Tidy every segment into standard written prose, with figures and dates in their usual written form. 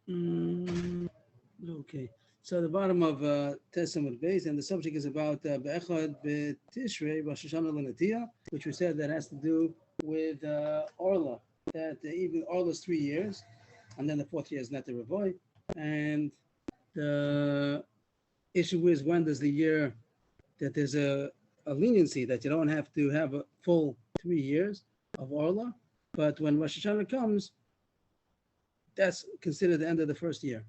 Mm, okay. So the bottom of Testament base, and the subject is about Be'echad B'Tishrei Rosh Hashanah L'Natiyah, which we said that has to do with Orla. That even Orla's 3 years, and then the fourth year is Nete Revoy. And the issue is, when does the year that there's a leniency that you don't have to have a full 3 years of Orla, but when Rosh Hashanah comes, that's considered the end of the first year.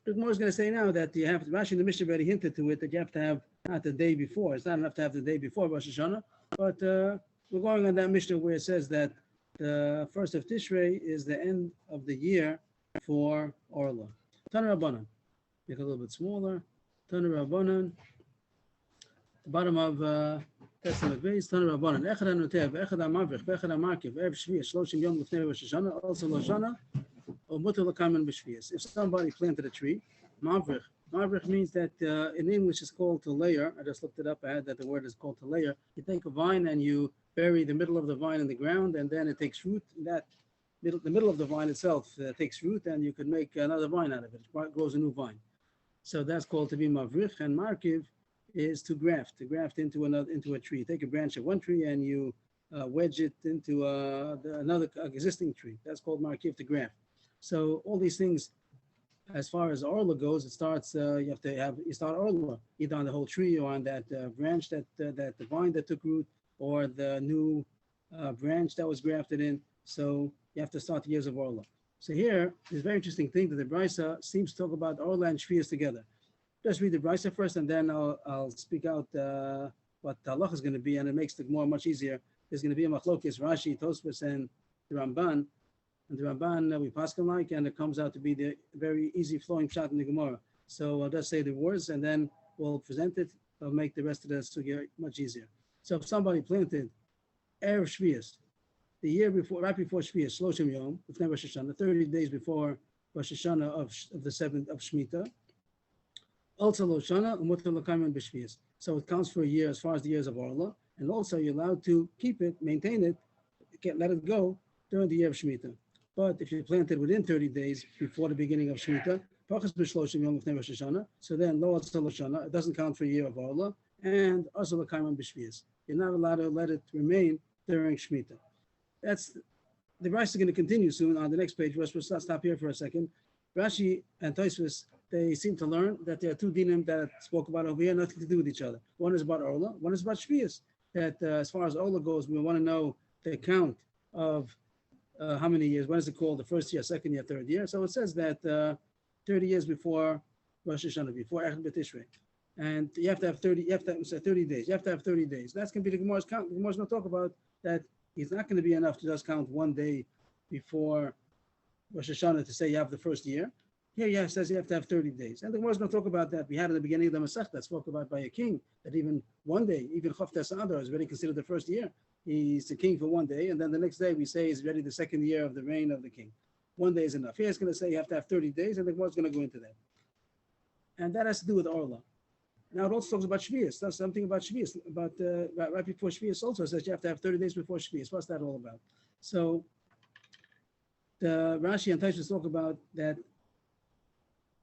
The Gemara is going to say now that you have to, Rashi and the Mishnah already hinted to it, that you have to have not the day before. It's not enough to have the day before Rosh Hashanah, but we're going on that Mishnah where it says that the first of Tishrei is the end of the year for Orla. Tana Rabbanan, make it a little bit smaller. Tana Rabbanan, the bottom of Testament base. Tana Rabbanan, Echad HaNotev, Echad HaMavrich, Echad HaMarkiv, Erev Shvius, Shloshim Yom Lefnei Rosh Hashanah, also Rosh Hashanah. If somebody planted a tree, mavrich means that in English it's called to layer. I just looked it up. I had that the word is called to layer. You take a vine and you bury the middle of the vine in the ground, and then it takes root. The middle of the vine itself takes root, and you could make another vine out of it. It grows a new vine. So that's called to be mavrich. And markiv is to graft into a tree. You take a branch of one tree and you wedge it into another existing tree. That's called markiv, to graft. So all these things, as far as Orla goes, it starts. You start Orla either on the whole tree or on that branch that the vine that took root, or the new branch that was grafted in. So you have to start the years of Orla. So here, there's a very interesting thing that the Brisa seems to talk about Orla and Shvius together. Just read the Brisa first, and then I'll speak out what the halacha is going to be, and it makes the Gemara much easier. There's going to be a machlokes, Rashi, Tosfos, and the Ramban. And the Ramban we paskin like, and it comes out to be the very easy flowing shot in the Gemara. So I'll just say the words, and then we'll present it. I'll make the rest of the sugya much easier. So if somebody planted Erev Shvius, the year before, right before Shvius, Shloshim Yom, before Rosh Hashanah, 30 days before Rosh Hashanah of the 7th of Shemitah, also Loshana, Umutar Lakaman B'Shvius. So it counts for a year as far as the years of Orla, and also you're allowed to keep it, maintain it, let it go during the year of Shemitah. But if you plant it within 30 days before the beginning of Shemitah, so then Lo Loshana, it doesn't count for a year of Orla, and also Lakaman B'Shvius. You're not allowed to let it remain during Shemitah. That's the Rashi is going to continue soon on the next page. We'll stop here for a second. Rashi and Tosfos, they seem to learn that there are two dinim that spoke about over here, nothing to do with each other. One is about Orla, one is about Shvius. That as far as Orla goes, we want to know the count of how many years, what is it called, the first year, second year, third year. So it says that 30 years before Rosh Hashanah, before Echad B'Tishrei. And you have to have 30 days. You have to have 30 days. That's going to be the Gemara's count. The Gemara's going to talk about that. It's not going to be enough to just count one day before Rosh Hashanah to say you have the first year. Here, it says you have to have 30 days. And the Gemara is going to talk about that. We had at the beginning of the Masechta, spoke about by a king, that even one day, even Chavtes Adar is already considered the first year. He's the king for one day, and then the next day we say he's ready the second year of the reign of the king. One day is enough. Here it's going to say you have to have 30 days, and the Gemara is going to go into that. And that has to do with Orla. Now it also talks about Shvius. That's something about Shvius, about right before Shvius also says you have to have 30 days before Shvius. What's that all about? So the Rashi and Tosfos talk about that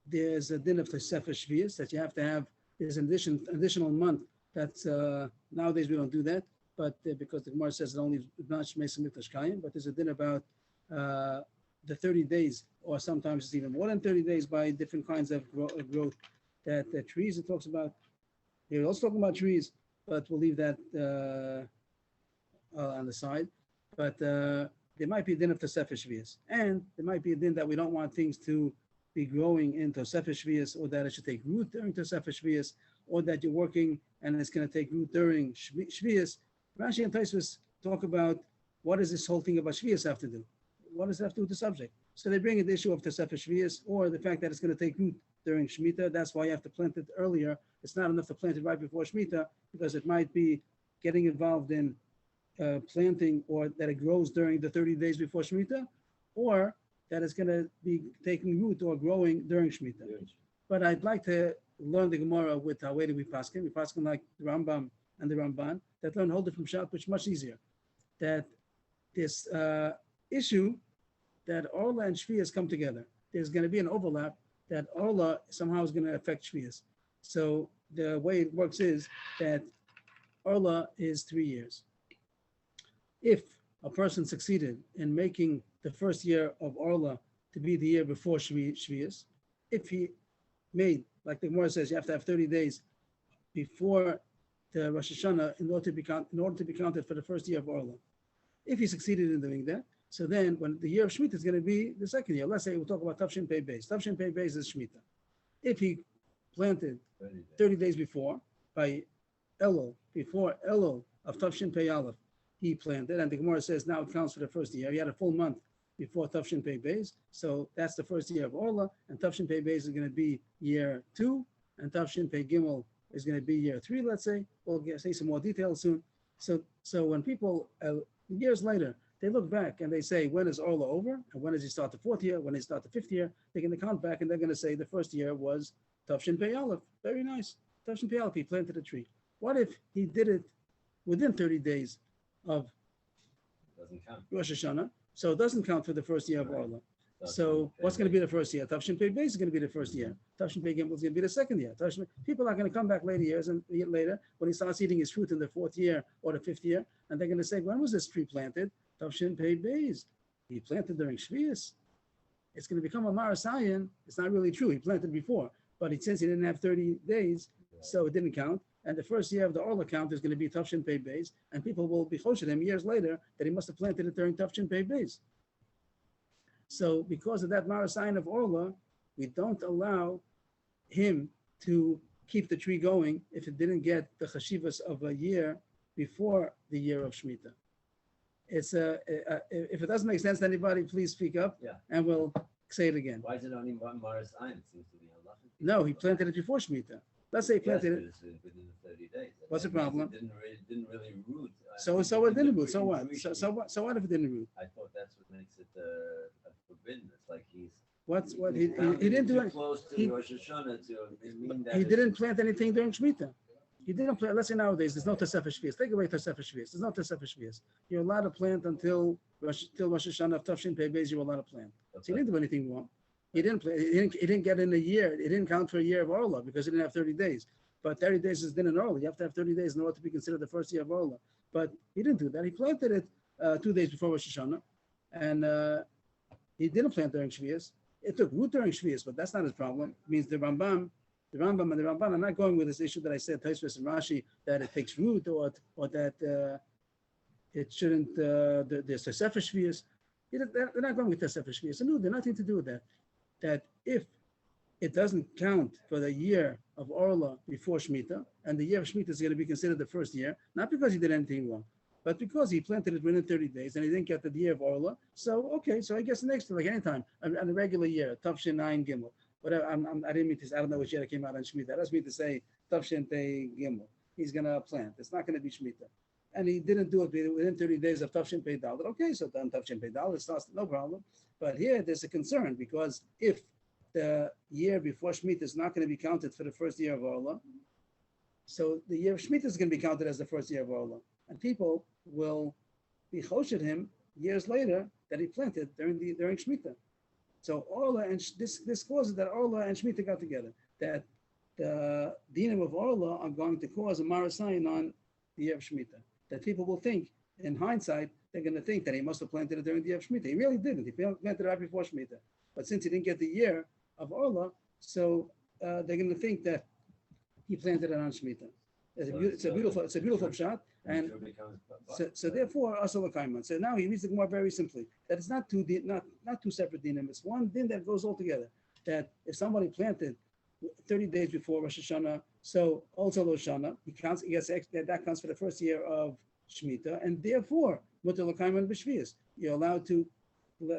there's a din of Tosefes Shvius that you have to have. There's an additional month. That's nowadays we don't do that, but because the Gemara says it only not Shmeis Mikdash Kayim, but there's a din about the 30 days, or sometimes it's even more than 30 days by different kinds of growth. That the trees it talks about. We're also talking about trees, but we'll leave that on the side. But there might be a din of Tosefes Shvius, and there might be a din that we don't want things to be growing in Tosefes Shvius, or that it should take root during Tosefes Shvius, or that you're working and it's going to take root during Shvius. Rashi and Tosfos talk about what does this whole thing about Shvius have to do? What does it have to do with the subject? So they bring in the issue of Tosefes Shvius, or the fact that it's going to take root during Shemitah. That's why you have to plant it earlier. It's not enough to plant it right before Shemitah, because it might be getting involved in planting, or that it grows during the 30 days before Shemitah, or that it's going to be taking root or growing during Shemitah. Yes. But I'd like to learn the Gemara with how way do we paskin. We paskin like the Rambam and the Ramban that learn whole different shot, which is much easier. That this issue that Orla and Shvius come together. there's going to be an overlap that Orla somehow is going to affect Shvius. So the way it works is that Orla is 3 years. If a person succeeded in making the first year of Orla to be the year before Shvius, if he made, like the Gemara says, you have to have 30 days before the Rosh Hashanah in order to be counted for the first year of Orla. If he succeeded in doing that, so then when the year of Shemitah is going to be the second year, let's say we'll talk about Tafshin Pei Beis. Tafshin Pei Beis is Shemitah. If he planted 30 days before, by Elul, before Elul of Tafshin Pei Aleph, he planted, and the Gemara says now it counts for the first year. He had a full month before Tafshin Pei Beis, so that's the first year of Orla, and Tafshin Pei Beis is going to be year 2, and Tafshin Pei Gimel is going to be year 3, let's say. We'll say some more details soon. So when people, years later, they look back and they say, when is Orla over? And when does he start the 4th year? When does he start the 5th year? They're going to count back and they're going to say the first year was Tafshin Pei Aleph. Very nice. Tafshin Pei Aleph, he planted a tree. What if he did it within 30 days of Rosh Hashanah? So it doesn't count for the first year of Orla. So what's going to be the first year? Tafshin Pei Beis is going to be the first year. Tafshin Pei Gimel is going to be the second year. People are going to come back later years and later when he starts eating his fruit in the 4th year or the 5th year, and they're going to say, when was this tree planted? Tafshin Pei Beis. He planted during Shvius. It's going to become a Marasayan. It's not really true. He planted before, but since he didn't have 30 days, so it didn't count. And the first year of the Orla count is going to be Tafshin Pei Beis, and people will be choshed him years later that he must have planted it during Tafshin Pei Beis. So because of that Marasayan of Orla, we don't allow him to keep the tree going if it didn't get the chashivas of a year before the year of Shemitah. It's if it doesn't make sense to anybody, please speak up, and we'll say it again. Why is it only one Marasayan? It seems to be halachic. No, he planted it before Shemitah. Let's say he planted it within the 30 days. What's the problem? It didn't really root. So it didn't root. So what? So what if it didn't root? I thought that's what makes it forbidden. It's like he's. He didn't do it. Close to Rosh Hashanah to mean that he didn't plant anything during Shemitah. He didn't plant. Let's say nowadays there's no Tosefah Shvius. Take away Tosefah Shvius. There's no Tosefah Shvius. You're allowed to plant until Rosh Hashanah of Tafshin Pei Beis. You're allowed to plant. So he didn't do anything wrong. He didn't plant. He didn't get in a year. It didn't count for a year of Orla because he didn't have 30 days. But 30 days is din in Orla. You have to have 30 days in order to be considered the first year of Orla. But he didn't do that. He planted it 2 days before Rosh Hashanah, and he didn't plant during Shvius. It took root during Shvius, but that's not his problem. It means the Rambam are not going with this issue that I said, Tosfos and Rashi, that it takes root or that it shouldn't, there's Tosefah Shvius. They're not going with Tosefah Shvius. No, they're nothing to do with that. That if it doesn't count for the year of Orla before Shemitah, and the year of Shemitah is going to be considered the first year, not because he did anything wrong, but because he planted it within 30 days and he didn't get the year of Orla. So, okay, so I guess the next year, like any time, on a regular year, Tafshin 9 Gimel. But I didn't mean to, I don't know which year it came out on Shemitah. I just mean to say Tafshin Pei Gimel. He's going to plant. It's not going to be Shemitah. And he didn't do it within 30 days of Tafshin Pei Dalet. Okay, so then Tafshin Pei Dalet starts, no problem. But here there's a concern because if the year before Shemitah is not going to be counted for the first year of Orla, so the year of Shemitah is going to be counted as the first year of Orla. And people will be choshed him years later that he planted during Shemitah. So Orla and this causes that Orla and Shemitah got together. That the dinim of Orla are going to cause a Marasayan on the year of Shemitah. That people will think, in hindsight, they're going to think that he must have planted it during the year of Shemitah. He really didn't. He planted it right before Shemitah. But since he didn't get the year of Orla, so they're going to think that he planted it on Shemitah. It's a beautiful shot. And so therefore, Asal Kaiman. So now he reads the Gemara very simply that it's not two separate dinim. It's one din that goes all together. That if somebody planted 30 days before Rosh Hashanah, so also Rosh Hashanah, he gets that counts for the first year of Shemitah, and therefore Mutar L'Kaiman B'Shvius. You're allowed to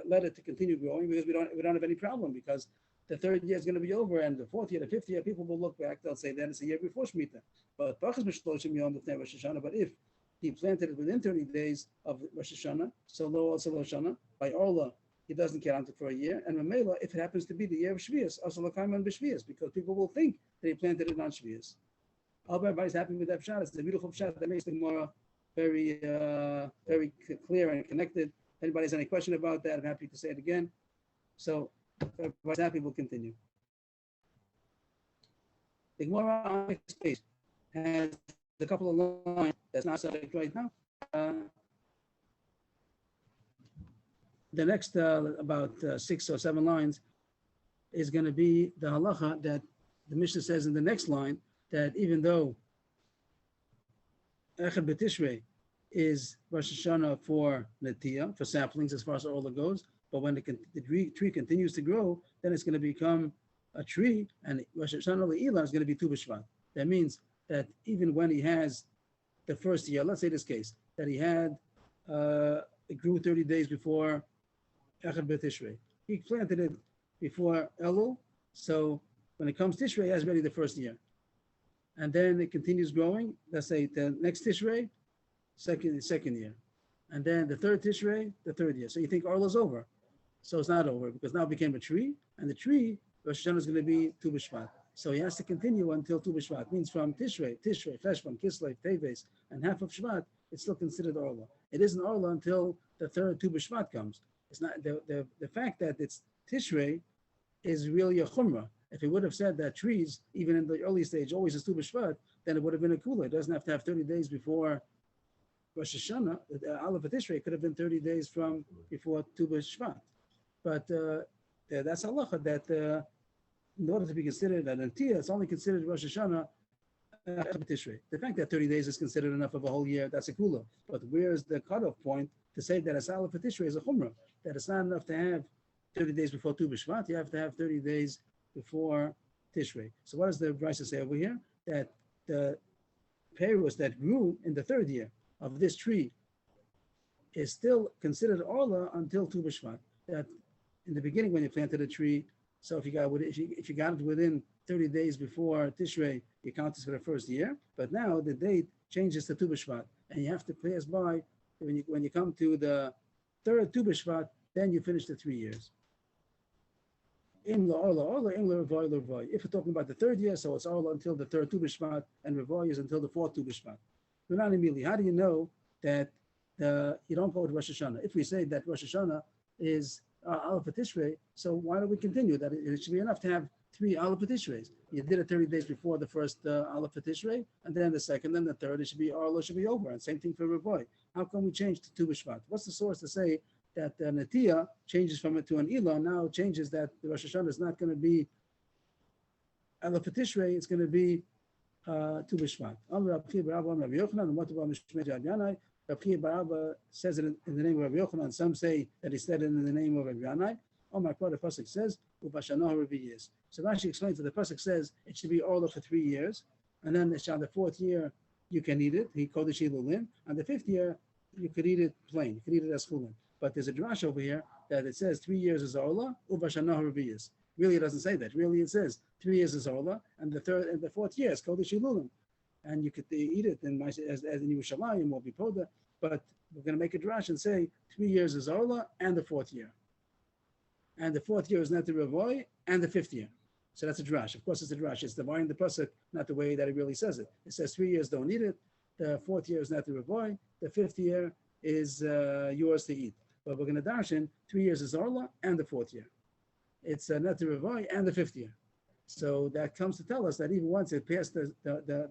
let it to continue growing because we don't have any problem because the 3rd year is going to be over, and the 4th year, the 5th year, people will look back. They'll say then it's a year before Shemitah. But if he planted it within 30 days of Rosh Hashanah, so lo also Rosh Hashanah, by Orla, he doesn't count it for a year. And Mamela, if it happens to be the year of Shvius, also L'Kaiman B'Shvius, because people will think that he planted it on Shvius. I hope everybody's happy with that pshat. It's a beautiful pshat that makes the Gemara very clear and connected. If anybody has any question about that, I'm happy to say it again. So Exactly, will continue. The Gemara on the next page has a couple of lines that's not subject right now. The next about 6 or 7 lines is going to be the halacha that the Mishnah says in the next line, that even though Echad B'Tishrei is Rosh Hashanah for Netiyah, for saplings as far as Orla goes, but when the tree continues to grow, then it's going to become a tree, and Rosh Hashanah Le'ilah is going to be Tu B'Shvat. That means that even when he has the first year, let's say this case, that he had, it grew 30 days before Echad B'Tishrei. He planted it before Elul, so when it comes Tishrei, he has already the first year. And then it continues growing, let's say the next Tishrei, second year. And then the third Tishrei, the third year. So you think Orla's over. So it's not over, because now it became a tree, and the tree, Rosh Hashanah is going to be Tu B'Shvat. So he has to continue until Tu B'Shvat. Means from Tishrei, Cheshvan, Kislev, Teves, and half of Shvat, it's still considered Orla. It isn't Orla until the third Tu B'Shvat comes. It's not the fact that it's Tishrei is really a chumrah. If he would have said that trees, even in the early stage, always is Tu B'Shvat, then it would have been a kula. It doesn't have to have 30 days before Rosh Hashanah. Aleph Tishrei could have been 30 days from before Tu B'Shvat. But that's halacha that in order to be considered an Antiyah, it's only considered Rosh Hashanah Tishrei. The fact that 30 days is considered enough of a whole year, that's a kula. But where's the cutoff point to say that a Aleph Tishrei is a chumrah? That it's not enough to have 30 days before Tu B'Shvat, you have to have 30 days before Tishrei. So what does the Brisa say over here? That the perus that grew in the third year of this tree is still considered Orla until Tu B'Shvat. That in the beginning when you planted a tree, so if you got it within 30 days before Tishrei, you count this for the first year. But now the date changes to Tu B'Shvat, and you have to pass by when you come to the third Tu B'Shvat, then you finish the 3 years. If we're talking about the third year, so it's Orla until the third Tu B'Shvat, and Revoy is until the fourth Tu B'Shvat. Not immediately. How do you know that you don't go to Rosh Hashanah? If we say that Rosh Hashanah is Aleph Tishrei, so why don't we continue that? It should be enough to have 3 Aleph Tishreis. You did it 30 days before the first Aleph Tishrei, and then the second, then the third. It should be Orla should be over, and same thing for Revoy. How come we change to Tu B'Shvat? What's the source to say that the Netiyah changes from it to an Ilah, now changes that the Rosh Hashanah is not going to be Aleph Tishrei, it's going to be Tu B'Shvat. Rabbi Barabba says it in the name of Rabbi Yochanan. Some say that he said it in the name of Rabbi Yanai. Oh my God, the pasuk says Ubashanoh Rabbi Yis. So Rashi explains that the pasuk says it should be Orla for 3 years, and then the fourth year you can eat it. He kodesh ilulin, and the 5th year you could eat it plain. You could eat it as chulin. But there's a drash over here that it says 3 years is Orla, Ubashanoh Rabbi Yis. Really, it doesn't say that. Really, it says 3 years is Orla, and the 3rd and the 4th year is kodesh ilulin. And you could eat it as in Yerushalayim or Bipoda, but we're going to make a drash and say 3 years is Orla and the 4th year. And the 4th year is not the Revoy and the 5th year. So that's a drash. Of course, it's a drash. It's dividing the pasuk, not the way that it really says it. It says 3 years don't eat it. The 4th year is not the Revoy. The 5th year is yours to eat. But we're going to dash in 3 years is Orla and the 4th year. It's not the Revoy and the 5th year. So that comes to tell us that even once it passed the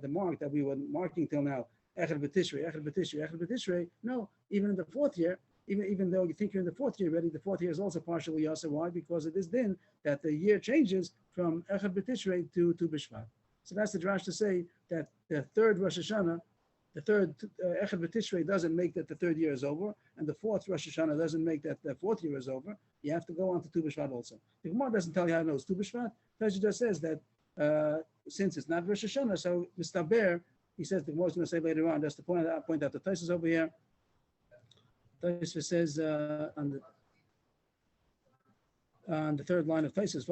mark that we were marking till now, Echad B'Tishrei, no, even in the 4th year, even though you think you're in the 4th year already, the 4th year is also partially Yasa. Why? Because it is then that the year changes from Echad B'Tishrei to Tu B'Shvat. So that's the drash to say that the third Rosh Hashanah, the third Echad B'Tishrei doesn't make that the 3rd year is over, and the 4th Rosh Hashanah doesn't make that the 4th year is over. You have to go on to Tu B'Shvat also. The Gemara doesn't tell you how to know it's Tu B'Shvat. It just says that since it's not Rosh Hashanah, so Mistaber, he says the Gemara is going to say later on, just to point out the Tosfos over here. Tosfos says on the 3rd line of Tosfos,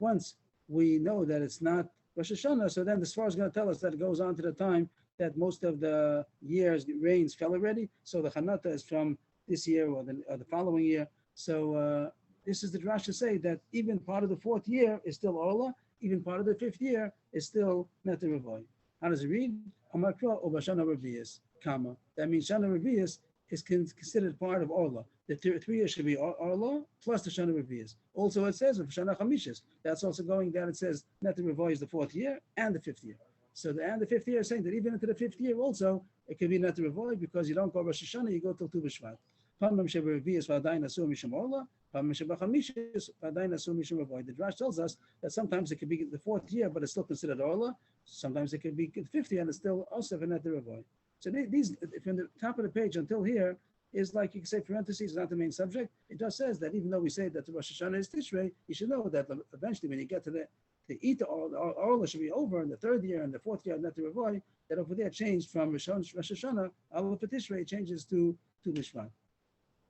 once we know that it's not Rosh Hashanah, so then the Sfar is going to tell us that it goes on to the time that most of the year's rains fell already. So the Chanata is from this year or the following year. So this is the drash to say that even part of the 4th year is still Orla, even part of the 5th year is still Neti Revoy. How does it read? Amakra Obashana Revius, comma. That means Shana Revius is considered part of Orla. The 3 years should be Arla plus the Shana Revius. Also, it says of Shana Chamishis, that's also going down. It says Net Revoy is the 4th year and the 5th year. So the 5th year is saying that even into the 5th year also, it can be Net Revoy because you don't go Rosh Hashanah, you go till Tu B'Shvat. Pamam Sheba Revius Vadain Asur Mishum Arla, Pamam Sheba Chamishis Vadain Asur Mishum Revoy. The Drash tells us that sometimes it could be the 4th year, but it's still considered Arla. Sometimes it could be the 5th year and it's still also Net Revoy. So these, from the top of the page until here, is like you can say parentheses, not the main subject. It just says that even though we say that the Rosh Hashanah is Tishrei, you should know that eventually when you get to the Eid, the Orla should be over in the 3rd year and the 4th year, not the Revoy, that over there changed from Rosh Hashanah, Aleph Tishrei changes to Mishvat.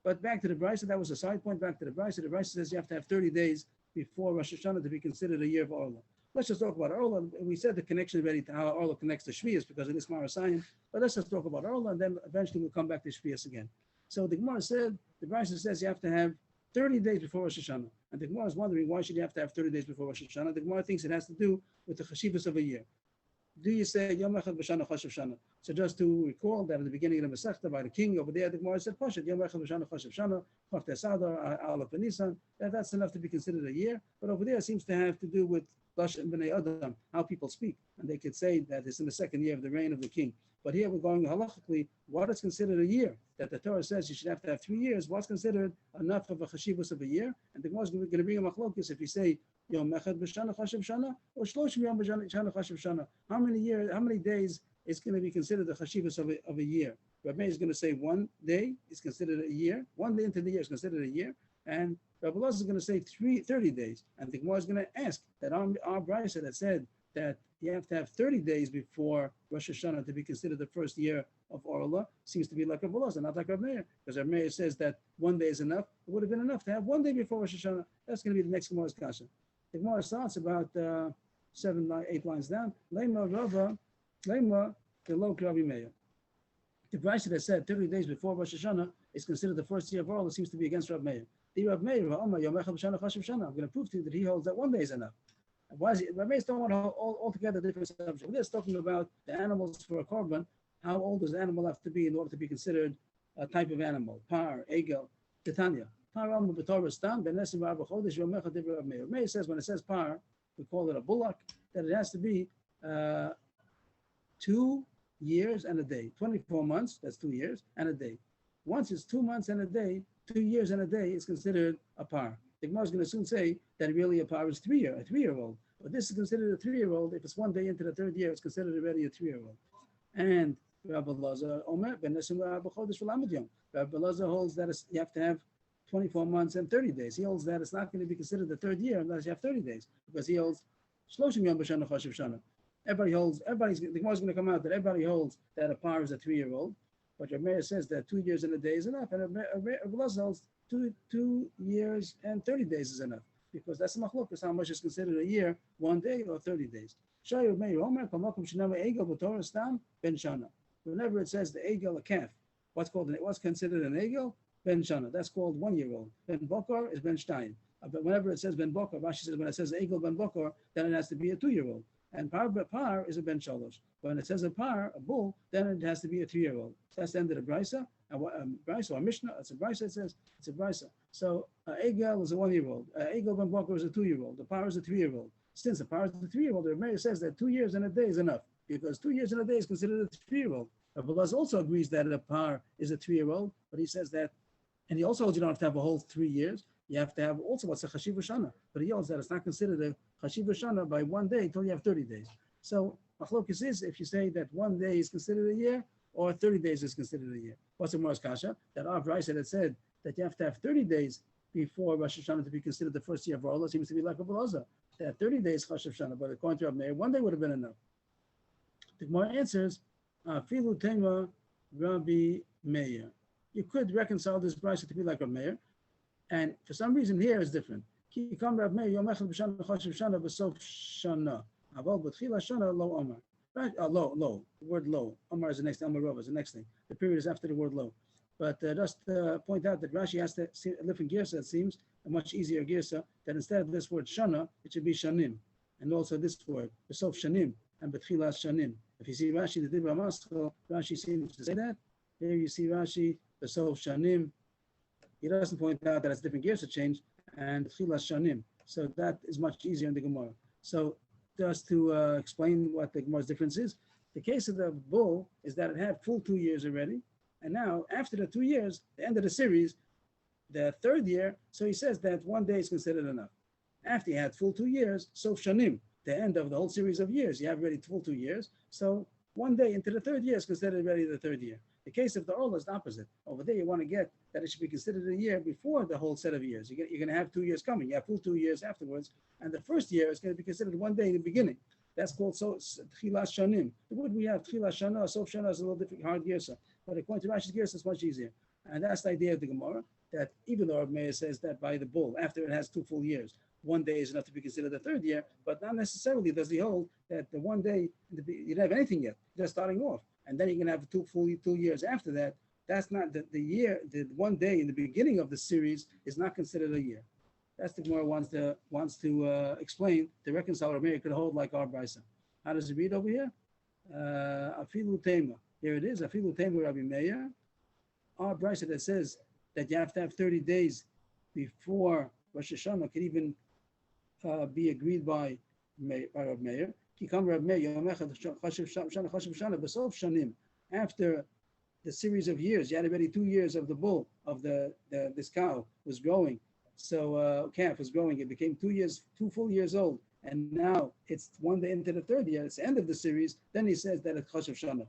But back to the Brisa, that was a side point. Back to the Brisa. The Brisa says you have to have 30 days before Rosh Hashanah to be considered a year of Orla. Let's just talk about Orla. We said the connection already to how Orla connects to Shvius because of this Marasayim. But let's just talk about Orla and then eventually we'll come back to Shvius again. So the Gemara said, the Brisa says you have to have 30 days before Rosh Hashanah. And the Gemara is wondering, why should you have to have 30 days before Rosh Hashanah? The Gemara thinks it has to do with the chashivas of a year. Do you say, Yom Echad B'Shana Choshev Shana? So just to recall that at the beginning of the Masechta by the king over there, the Gemara said, Pashat, Yom Echad B'Shana Choshev Shana, Choftei Sadar, Aleph and Nisan. That's enough to be considered a year. But over there it seems to have to do with Lashon B'nei Adam, how people speak. And they could say that it's in the 2nd year of the reign of the king. But here we're going halachically, what is considered a year? That the Torah says you should have to have 3 years. What's considered enough of a chashivus of a year? And the Gemara is going to bring a machlokes if you say Yom Echad B'Shana Choshev Shana or Shloshim Yom B'Shana Choshev Shana. How many days is going to be considered the chashivus of a year? Rabbi Meir is going to say 1 day is considered a year. 1 day into the year is considered a year. And Rabbi Elazar is going to say 30 days. And the Gemara is going to ask that our Brisa that said that you have to have 30 days before Rosh Hashanah to be considered the 1st year of Orla seems to be like Rabbi Elazar, not like Rabbi Meir. Because Rabbi Meir says that 1 day is enough. It would have been enough to have 1 day before Rosh Hashanah. That's going to be the next Gemara's kasha. The Gemara starts about 8 lines down. Lema Rava, Lema Below Rabbi Meir. The Brisa that said 30 days before Rosh Hashanah is considered the 1st year of Orla seems to be against Rabbi Meir. The Rabbi Meir, I'm going to prove to you that he holds that 1 day is enough. Why is it? Rabbis don't want altogether different subject. We're just talking about the animals for a korban. How old does the animal have to be in order to be considered a type of animal? Par, egel, titania. Par alma b'torah stam benesim v'arba chodesh v'omecha divrei Rav Meir. Rav Meir says when it says par, we call it a bullock, that it has to be 2 years and a day. 24 months, that's 2 years, and a day. Once it's 2 months and a day, 2 years and a day is considered a par. The Gemara is going to soon say that really a par is a 3-year-old. But this is considered a 3-year-old. If it's 1 day into the 3rd year, it's considered already a 3-year-old. And Rabbi Elazar Omer ben Nesim Rabbi Chodesh v'Lamed Yom. Rabbi Elazar holds that you have to have 24 months and 30 days. He holds that it's not going to be considered the 3rd year unless you have 30 days, because he holds Shloshim Yom B'Shana Choshev Shana. The Gemara is going to come out that everybody holds that a par is a 3-year-old. But Rabbi Meir says that 2 years and a day is enough, and Rabbi Elazar holds 2 years and 30 days is enough, because that's a machlokes how much is considered a year, 1 day or 30 days. Whenever it says the egel, a calf, what's considered an egel? Ben shana. That's called 1-year-old. Ben bokor is ben shtayim. But whenever it says ben bokor, Rashi says when it says egel ben bokor, then it has to be a 2-year-old. And par is a ben shalosh. But when it says a par, a bull, then it has to be a 3-year-old. So that's the end of the brisa. Brisa or Mishnah, it's a brisa. It says it's a brisa. So egel is a 1-year-old. Egel ben bokor is a 2-year-old. The par is a 3-year-old. Since the par is a 3-year-old, the Rebbe says that 2 years and a day is enough, because 2 years and a day is considered a 3-year-old. Rabbi Elazar also agrees that a par is a 3-year-old, but he says that, and he also holds you don't have to have a whole 3 years. You have to have also what's a chashiv shana, but he holds that it's not considered a chashiv shana by 1 day until you have 30 days. So machlokes is if you say that 1 day is considered a year or 30 days is considered a year. What's the Mor's kasha? That our Brisa that said that you have to have 30 days before Rosh Hashanah to be considered the 1st year of Orla seems to be like Rabbi Elazar. That 30 days chashiv shana, but according to Rabbi Meir, 1 day would have been enough. The Gemara answers, Filu tema Rabbi Meir. You could reconcile this Brisa to be like Rabbi Meir, and for some reason here is different. Ki kam Rabbi Meir yom echad b'shana chashiv shana b'sof shana. Aval b'tchila shana lo omar. Right? Lo. The word lo. Omar is the next. Omar Rov is the next thing. The period is after the word lo. But just point out that Rashi has to see a different girsa. It seems a much easier girsa, that instead of this word shana, it should be shanim, and also this word b'sof shanim and b'tchila shanim. If you see Rashi, the Dibra Maschil, Rashi seems to say that. Here you see Rashi, B'sof Shanim, He doesn't point out that it's different gears to change and Tchilas Shanim. So that is much easier in the Gemara. So just to explain what the Gemara's difference is, the case of the bull is that it had full 2 years already. And now, after the 2 years, the end of the series, the third year, so he says that 1 day is considered enough. After he had full 2 years, Sof Shanim, the end of the whole series of years, you have already full 2 years. So 1 day into the third year is considered already the third year. The case of the Orla is the opposite. Over there, you want to get that it should be considered a year before the whole set of years. You're going to have 2 years coming. You have full 2 years afterwards. And the first year is going to be considered 1 day in the beginning. That's called Tchilas Shanim. The word we have, Tchilas Shana, Sof Shana is a little different, hard Girsa. But according to Rashi's Girsa, it's much easier. And that's the idea of the Gemara, that even though Rav Meir says that by the bull, after it has 2 full years, 1 day is enough to be considered the third year, but not necessarily does he hold that the 1 day, you don't have anything yet, just starting off. And then you're going to have 2 years after that. That's not the year, the 1 day in the beginning of the series is not considered a year. That's the Gemara wants to explain, to reconcile Rav Meir could hold like our Brisa. How does it read over here? Afilu Tema. Here it is, Afilu Tema Rabbi Meir. Our Brisa that says that you have to have 30 days before Rosh Hashanah can even be agreed by Rav Meir. Rav Meir, after the series of years, you had already 2 years of the bull, of this cow was growing. So calf was growing. It became 2 full years old. And now it's 1 day into the third year. It's the end of the series. Then he says that it's Chashav Shana.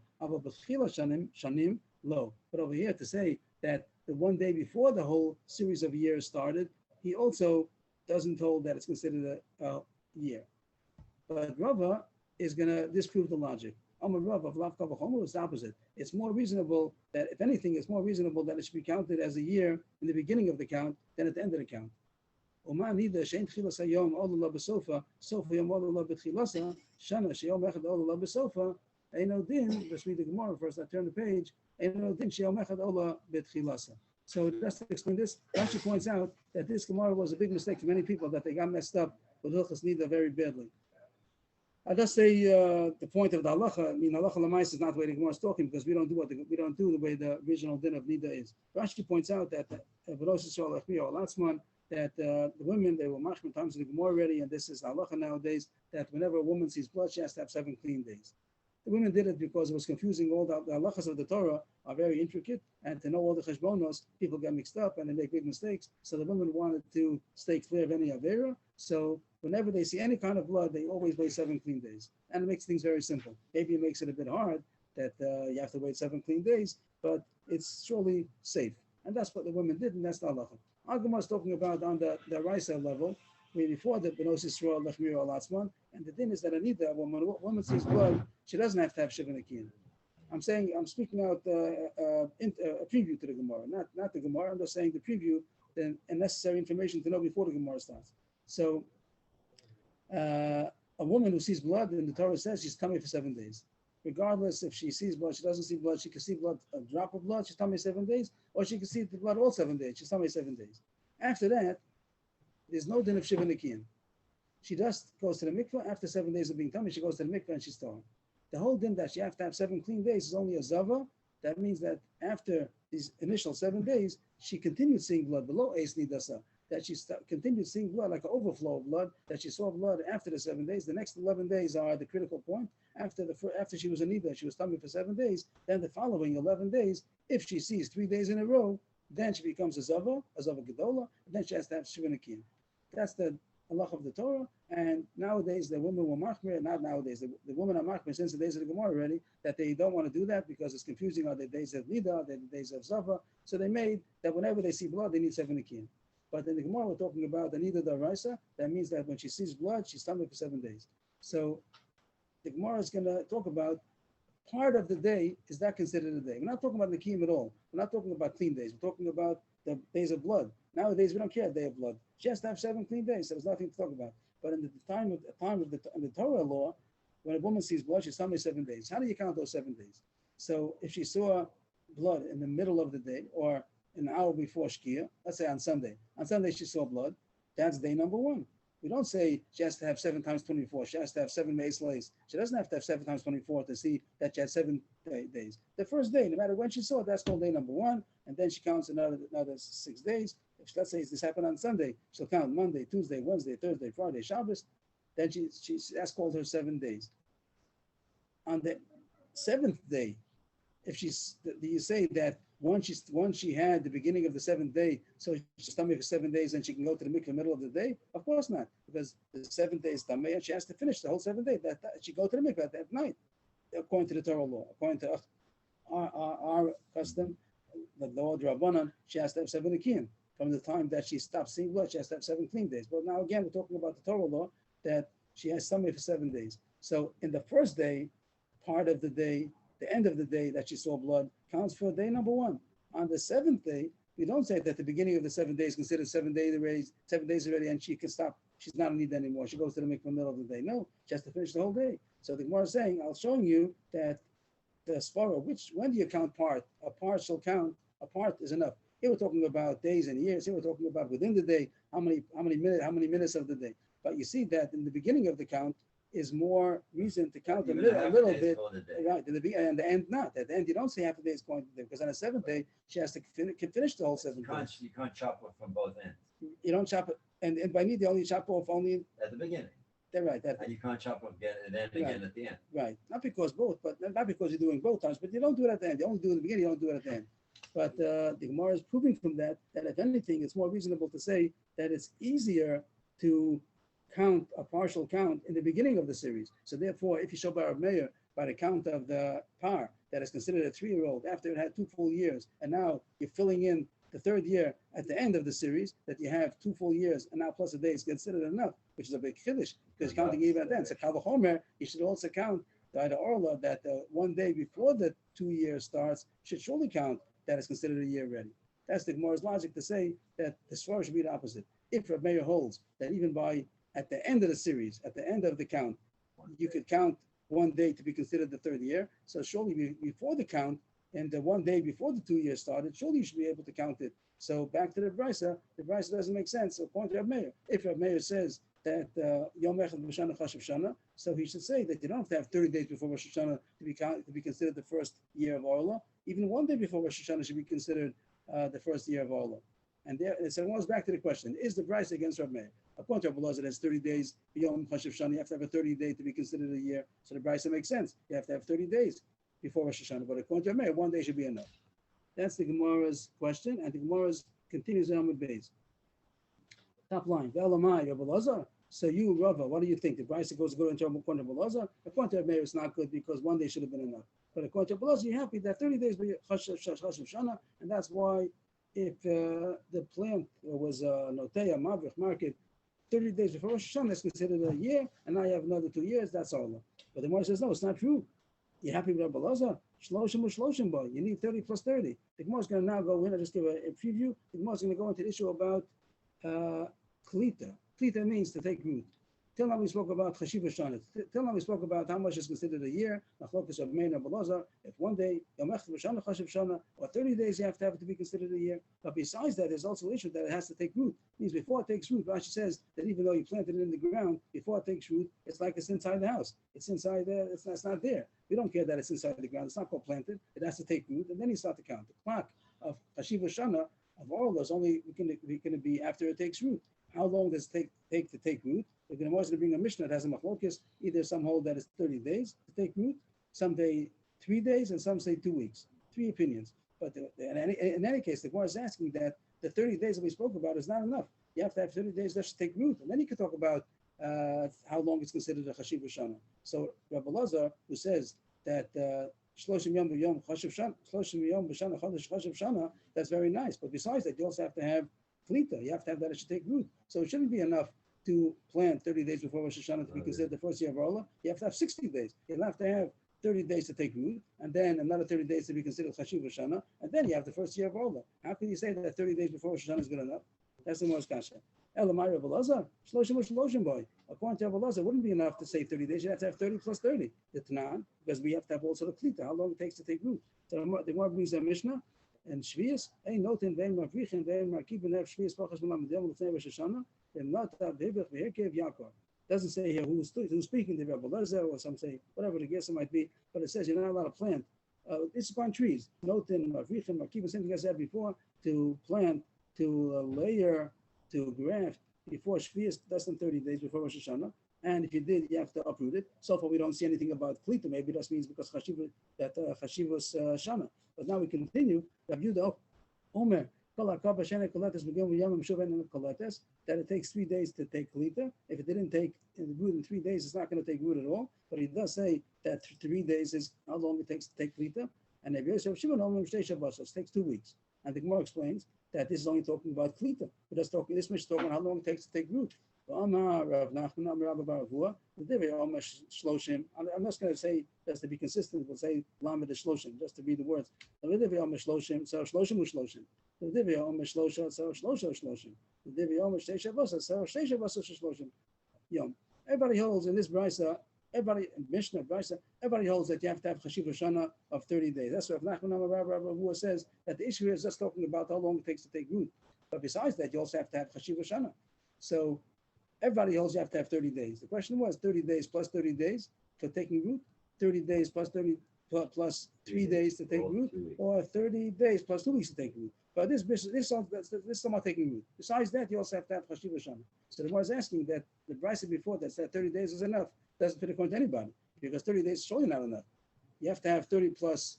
Shanim, low. But over here to say that the 1 day before the whole series of years started, he also doesn't hold that it's considered a year. But Rava is going to disprove the logic. Amar Rava of Lav Kavachomer is the opposite. It's more reasonable that, if anything, it's more reasonable that it should be counted as a year in the beginning of the count than at the end of the count. Uma nida shein tchilas hayom olula besofa, sofa yom olula betchilasa, shana sheyom echad olula besofa, eino din, let's read the Gemara first, I turn the page, eino din sheyom echad olula betchilasa. So just to explain this, Rashi points out that this Gemara was a big mistake for many people, that they got messed up with Hilchas Nida very badly. I just say the point of the halacha. I mean, halacha l'mais is not the way the Gemara is talking, because we don't do the way the original din of Nida is. Rashi points out that that the women, they were mashman times in the Gemara already, and this is halacha nowadays, that whenever a woman sees blood, she has to have 7 clean days. The women did it because it was confusing. All the halachas of the Torah are very intricate, and to know all the cheshbonos, people get mixed up and they make big mistakes. So the women wanted to stay clear of any avera. So whenever they see any kind of blood, they always wait 7 clean days, and it makes things very simple. Maybe it makes it a bit hard that you have to wait 7 clean days, but it's surely safe, and that's what the women did, and that's the halacha. Our Gemara is talking about on the Raisa level, where before the Benos Yisrael Lechmir Alatzman, and the thing is that Anita, when a woman sees blood, she doesn't have to have Shiva Nakiyin. I'm speaking out a preview to the Gemara, not the Gemara. I'm just saying the preview, the necessary information to know before the Gemara starts. So, a woman who sees blood, and the Torah says she's tummy for 7 days. Regardless if she sees blood, she doesn't see blood, she can see blood, a drop of blood, she's tummy 7 days, or she can see the blood all 7 days, she's tummy 7 days. After that, there's no din of Shiva Nakiyin. She just goes to the mikveh. After 7 days of being tummy, she goes to the mikveh and she's torn. The whole din that she have to have 7 clean days is only a zava. That means that after these initial 7 days, she continued seeing blood below Eis Nidasa. That she continued seeing blood, like an overflow of blood, that she saw blood after the 7 days. The next 11 days are the critical point. After she was a Nida, she was tummy for 7 days. Then the following 11 days, if she sees 3 days in a row, then she becomes a Zava Gedola, and then she has to have Shiva Nakiyin. That's the halach of the Torah. And nowadays, the women were machmir, not nowadays, the women are machmir since the days of the Gemara already, that they don't want to do that because it's confusing. Are the days of Nida, the days of Zava? So they made that whenever they see blood, they need 7 Nakiyin. But in the Gemara, we're talking about the Nida Daraisa. That means that when she sees blood, she's tummy for 7 days. So the Gemara is going to talk about part of the day, is that considered a day? We're not talking about Nakiim at all. We're not talking about clean days. We're talking about the days of blood. Nowadays, we don't care a day of blood. She has to have 7 clean days, so there's nothing to talk about. But in the time of the Torah law, when a woman sees blood, she's tummy 7 days. How do you count those 7 days? So if she saw blood in the middle of the day, or an hour before Shkia, let's say on Sunday she saw blood, that's day number 1. We don't say she has to have 7 times 24. She has to have 7 Mace lays. She doesn't have to have 7 times 24 to see that she had 7 days. The first day, no matter when she saw it, that's called day number 1. And then she counts another 6 days. If let's say this happened on Sunday, she'll count Monday, Tuesday, Wednesday, Thursday, Friday, Shabbos. Then that's called her 7 days. On the 7th day, if you say that once she had the beginning of the 7th day, so she's tummy for 7 days and she can go to the mikveh in the middle of the day? Of course not, because the 7th day is tummy and she has to finish the whole 7th day. That she go to the mikveh at night, according to the Torah law. According to our custom, the law of Rabbanan, she has to have 7 nikiyim. From the time that she stops seeing blood, she has to have 7 clean days. But now again, we're talking about the Torah law that she has tummy for 7 days. So in the first day, part of the day, the end of the day that she saw blood counts for day number 1. On the 7th day, we don't say that the beginning of the 7 days considered 7 days already, and she can stop. She's not in need anymore. She goes to the mikveh in the middle of the day. No, she has to finish the whole day. So the Gemara is saying, I'll show you that the svara, when do you count part? A part shall count. A part is enough. Here we're talking about days and years. Here we're talking about within the day, how many minutes of the day. But you see that in the beginning of the count is more reason to count a little bit, right? And the end not. At the end, you don't say half a day is going to do, because on the 7th day she has to finish the whole 7 days. You can't chop off from both ends. You don't chop it, and by me they only chop off only at the beginning. They're right. And you can't chop off again and then again at the end. Right. Not because you're doing both times, but you don't do it at the end. You only do it at the beginning. You don't do it at the end. But the Gemara is proving from that if anything, it's more reasonable to say that it's easier to count a partial count in the beginning of the series. So therefore, if you show by Rav Meir by the count of the par that is considered a 3-year-old after it had 2 full years, and now you're filling in the 3rd year at the end of the series, that you have 2 full years and now plus a day is considered enough, which is a big chiddush because counting even at the end. So Kal V'chomer, you should also count by the Orla that 1 day before the 2 years starts should surely count that is considered a year already. That's the Gemara's logic to say that the svara should be the opposite. If Rav Meir holds that even at the end of the series, at the end of the count, you could count 1 day to be considered the 3rd year. So surely before the count and the 1 day before the 2 years started, surely you should be able to count it. So back to the Brisa doesn't make sense. So according to Rav Meir, if Rav Meir says that Yom Echad B'Shana Chashav Shana, so he should say that you don't have to have 30 days before Rosh Hashanah to be considered the first year of Orla. Even 1 day before Rosh Hashanah should be considered the first year of Orla. And so it goes back to the question: is the Brisa against Rav Meir? According to Rav Elazar, it has 30 days. Yom Chashav Shana, you have to have a 30-day to be considered a year. So the Brisa makes sense. You have to have 30 days before Rosh Hashanah. But according to Rav Meir, 1 day should be enough. That's the Gemara's question, and the Gemara's continues on with Beis. Top line: Ve'elamai Rav Elazar. So you, Rava, what do you think? The Brisa goes good into according to Rav Elazar. According to Rav Meir, it's not good because 1 day should have been enough. But according to Rav Elazar, you're happy that 30 days be Chashav Shana, and that's why if the plant was Noteya, Mavrich, market, 30 days before Rosh Hashanah is considered a year, and now you have another 2 years, that's all. But the Gemara says, no, it's not true. You're happy with Rav Elazar? Shloshim u'shloshim boy. You need 30 plus 30. The Gemara is going to now go in, I'll just give a preview. The Gemara is going to go into the issue about Klita. Klita means to take root. Till now we spoke about Chashiv Shana. Till now we spoke about how much is considered a year. Nachlokas of Meir and Rav Elazar. If 1 day, Yom Echad B'Shana Chashiv Shana, or 30 days you have to have it to be considered a year. But besides that, there's also an issue that it has to take root. It means before it takes root, Rashi says that even though you planted it in the ground, before it takes root, it's like it's inside the house. It's inside there, it's not there. We don't care that it's inside the ground. It's not called planted. It has to take root, and then you start to count. The clock of Chashiv Shana, of all of those, only going to be after it takes root. How long does it take to take root? The Gemara is going to bring a Mishnah that has a machlokes. Either some hold that it's 30 days to take root, some say 3 days, and some say 2 weeks. 3 opinions. But in any case, the Gemara is asking that the 30 days that we spoke about is not enough. You have to have 30 days just to take root, and then you can talk about how long it's considered a Chashiv Shana. So Rav Elazar, who says that Shloshim Yom B'Yom Chashiv Shana, Shloshim Yom B'Shana Chashiv Shana, that's very nice. But besides that, you also have to have Klita. You have to have that it should take root. So it shouldn't be enough to plant 30 days before Rosh Hashanah to be considered the first year of Orla. You have to have 60 days. You'll have to have 30 days to take root, and then another 30 days to be considered Chashiv Shana, and then you have the first year of Orla. How can you say that 30 days before Rosh Hashanah is good enough? That's the most kasha. Elamai Rav Elazar, Shloshim boy. According to Rav Elazar, it wouldn't be enough to say 30 days. You have to have 30 plus 30. The Tanan, because we have to have also the Klita, how long it takes to take root. So the Gemara brings a Mishnah, and Shvius, ein noten vein marvichin vein markiben ev Shvius pachas b'lam medem l'fnei Rosh Hashanah. Doesn't say here who's speaking, the Rebbe Lezer, or some say whatever the guess might be, but it says you're not allowed to plant. It's upon trees. Notin, Mavrichim, Markiva, something I said before, to plant, to layer, to graft before Shvius, less than 30 days before Rosh Hashanah. And if you did, you have to uproot it. So far, we don't see anything about Klita. Maybe that means because Chashivas Shana. But now we continue. Rabbi Yehuda Omer, that it takes 3 days to take Klita. If it didn't take root in 3 days, it's not going to take root at all. But he does say that 3 days is how long it takes to take Klita. And if Yosef Shimon Omer it takes 2 weeks. And the Gemara explains that this is only talking about Klita. But this Mishnah is talking about how long it takes to take root. I'm not going to say, just to be consistent, we'll say Lamed Shloshim, just to read the words. Everybody holds in this brisa, everybody in Mishnah brisa, everybody holds that you have to have Chashiv Shana of 30 days. That's what Nachman Rabbi says, that the issue here is just talking about how long it takes to take root. But besides that, you also have to have Chashiv Shana. So everybody holds you have to have 30 days. The question was 30 days plus 30 days for taking root, 30 days plus 30 plus 3 days to take root, or 30 days plus 2 weeks to take root. But this is not taking root. Besides that, you also have to have Chashiv Shana. So the one is asking that the brisa before that said 30 days is enough doesn't fit according to anybody, because 30 days is surely not enough. You have to have 30 plus.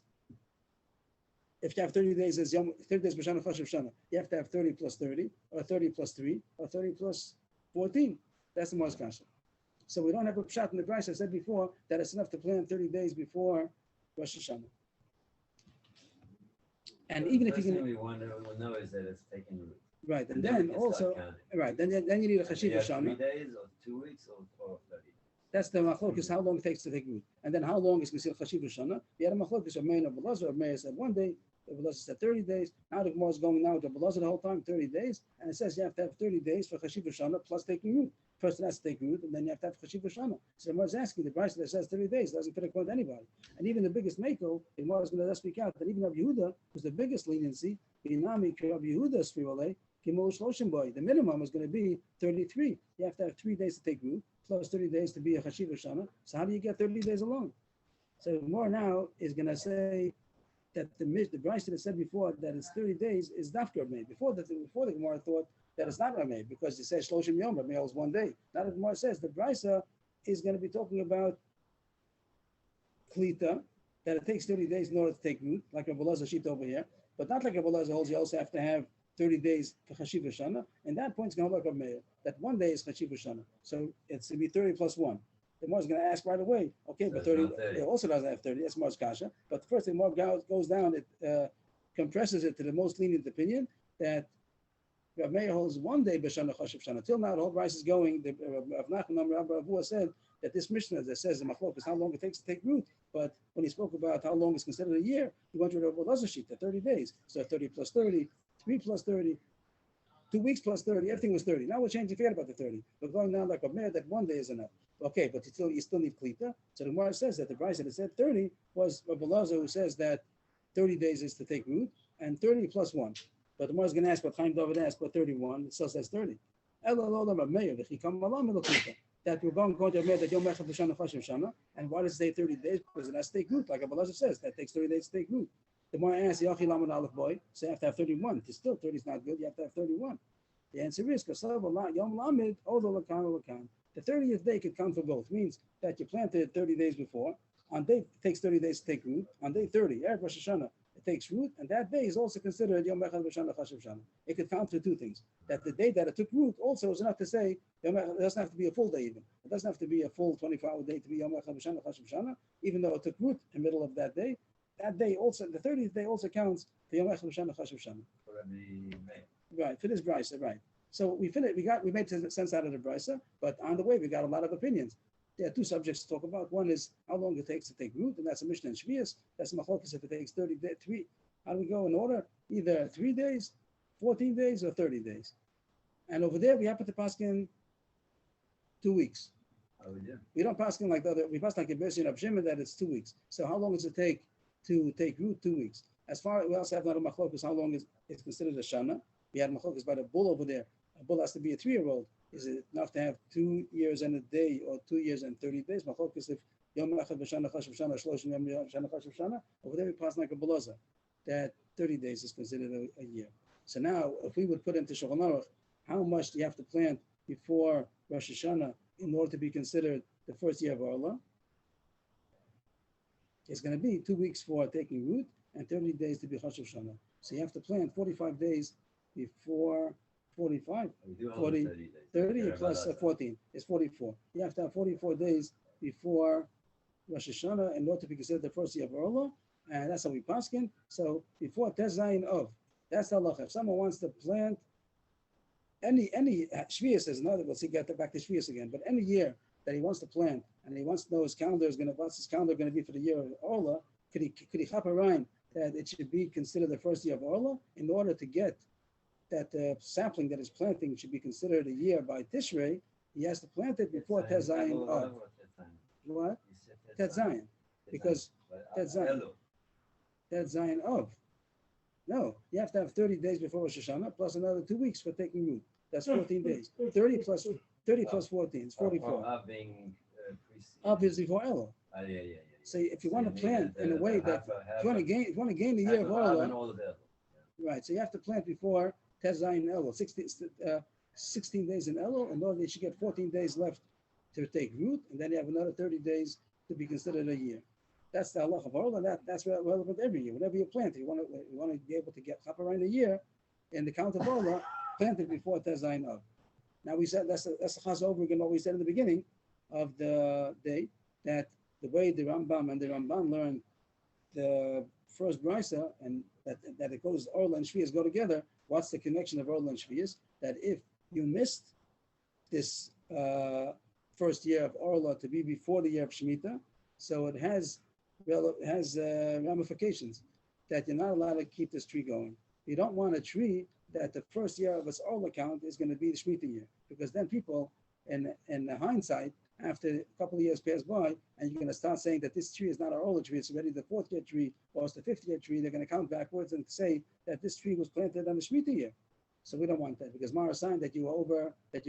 If you have 30 days as 30 days b'shana Chashiv Shana, you have to have 30 plus 30, or 30 plus 3, or 30 plus 14. That's the most kasha. So we don't have a pshat in the brisa. I said before that it's enough to plan 30 days before Rosh Hashanah. And So even the if you first can, thing we'll know is that it's taking root. right, and then then we can also, start counting. right, then you need a Chashiv Yeah, Shana. 3 days or 2 weeks or 30. That's the machlokes, how long it takes to take root. And then how long is considered Chashiv Shana? You had a machlokes of Meir and Belazar. Meir said 1 day, Belazar said 30 days. Now the Gemara is going now to Belazar the whole time, 30 days. And it says you have to have 30 days for Chashiv Shana plus taking root. First it has to take root, and then you have to have Chashiv Shana. So the Gemara is asking, the price that says 30 days doesn't fit according to anybody. And even the biggest Mako, the Gemara is going to speak out that even Rabbi Yehuda, who's the biggest leniency, Rabbi Yehuda's Firolei, the minimum is going to be 33. You have to have 3 days to take root, plus 30 days to be a Chashiv Shana. So how do you get 30 days alone? So more now is going to say that the brisa that said before that it's 30 days is dafka made. Before the Gemara thought that it's not made because it says Shloshim Yom, but is 1 day. Now the Gemara says the brisa is going to be talking about Klita, that it takes 30 days in order to take root, like Rabbi Elazar sheet over here, but not like Rabbi Elazar holds you also have to have 30 days for Chashiv Shana, and that point's going to hold like a Meir, that 1 day is Chashiv Shana. So it's going to be 30 plus 1. The Gemara is going to ask right away, okay, So but 30, it's not 30. it also doesn't have 30, that's Mars Kasha. But first, the Gemara goes down, it compresses it to the most lenient opinion that Rav Meir holds 1 day B'Shana Chashiv Shana. Till now, the whole rice is going, Rav Nachman Rabbi Avua said that this Mishnah that says the Machlok is how long it takes to take root, but when he spoke about how long is considered a year, he went to Rav Elazar sheet, 30 days. So 30 plus 30, 3 plus 30, 2 weeks plus 30, everything was 30. Now we're changing, forget about the 30. We're going down like a Meir that 1 day is enough. Okay, but you still need Klita. So the Gemara says that the price that said 30 was Rabbi Elazar, who says that 30 days is to take root, and 30 plus 1. But the Gemara is going to ask what Chaim David asked, what 31, it still says 30. That we're going to admit that Yom Echad B'Shana Chashiv Shana, and why does it say 30 days? Because it has to take root, like Rabbi Elazar says, that takes 30 days to take root. The Gemara asks, Yachi Lamed Aleph Boy, so you have to have 31. It's still 30 is not good, you have to have 31. The answer is, Yom Lamed, Odo Lakan Lakan. The 30th day could count for both. Means that you planted 30 days before. On day it takes 30 days to take root. On day 30, Erev Rosh Hashanah, it takes root, and that day is also considered Yom Echad B'Shana Chashiv Shana. It could count for 2 things. That the day that it took root also is enough to say Yom Echad, it doesn't have to be a full day even. It doesn't have to be a full 24-hour day to be Yom Echad B'Shana Chashiv Shana, even though it took root in the middle of that day. That day also, the 30th day also counts for Yom Echad B'Shana Chashiv Shana. For Rabbi Meir. Right, for this brisa, right. So we finished. We made sense out of the brisa, but on the way we got a lot of opinions. There are 2 subjects to talk about. One is how long it takes to take root, and that's a Mishnah and Shvius. That's machlokes if it takes 30 days. 3. How do we go in order? Either 3 days, 14 days, or 30 days. And over there we happen to pass in 2 weeks. How we do? We don't pass in like the other. We pass like a Bersi and Rav Shimon that it's 2 weeks. So how long does it take to take root? 2 weeks. As far as we also have not a machlokes, how long is considered a shana? We had machlokes by the bull over there. A bull has to be a 3-year-old. Is it enough to have 2 years and a day or 2 years and 30 days? Machlokes if Yom Echad B'Shana Chashav Shana Shloshim Yom Shana Chashav Shana. Over there we pass like a belaza that 30 days is considered a year. So now, if we would put into Shulchan Aruch, how much do you have to plant before Rosh Hashanah in order to be considered the first year of Orla? It's going to be 2 weeks for taking root and 30 days to be Chashav Shana. So you have to plant 45 days before 45, We do 40, 30 days. 30 Yeah, plus but 14 is 44. You have to have 44 days before Rosh Hashanah in order to be considered the first year of Orla, and that's how we paskin. So before Tez Zayin of, that's the halacha. If someone wants to plant any Shvius is another. We'll see. Get back to Shvius again. But any year that he wants to plant and he wants to know his calendar is going to what's his calendar going to be for the year of Orla, could he chop a rhyme that it should be considered the first year of Orla in order to get that the sapling that is planting should be considered a year by Tishrei. He has to plant it before Tez Zayin of. What? Tez Zayin, because Tez Zayin. Tez Zayin of. No, you have to have 30 days before Rosh Hashanah plus another 2 weeks for taking root. That's 14 days. 30 plus 14 is 44. Of being Obviously for Elul. yeah. So if you want to plant in a way that if you want to gain the year of Orla, right? So you have to plant before Tez Zayin Elul, 16 days in Elul, in order that you get 14 days left to take root, and then you have another 30 days to be considered a year. That's the halach of Orla. That's relevant every year. Whenever you plant, you want to be able to get chaparine a year in the count of Orla, planted before Tez Zayin of. Now we said that's the chaz over again. What we said in the beginning of the day, that the way the Rambam and the Ramban learned the first brisa, and that it goes Orla and Shvius go together. What's the connection of Orla and Shvius? That if you missed this first year of Orla to be before the year of Shemitah, so it has ramifications that you're not allowed to keep this tree going. You don't want a tree that the first year of its Orla count is going to be the Shemitah year, because then people, in hindsight, after a couple of years pass by, and you're going to start saying that this tree is not an Orla tree, it's already the 4th year tree, or it's the 5th year tree, they're going to count backwards and say that this tree was planted on the Shemitah year. So we don't want that, because Mara signed that you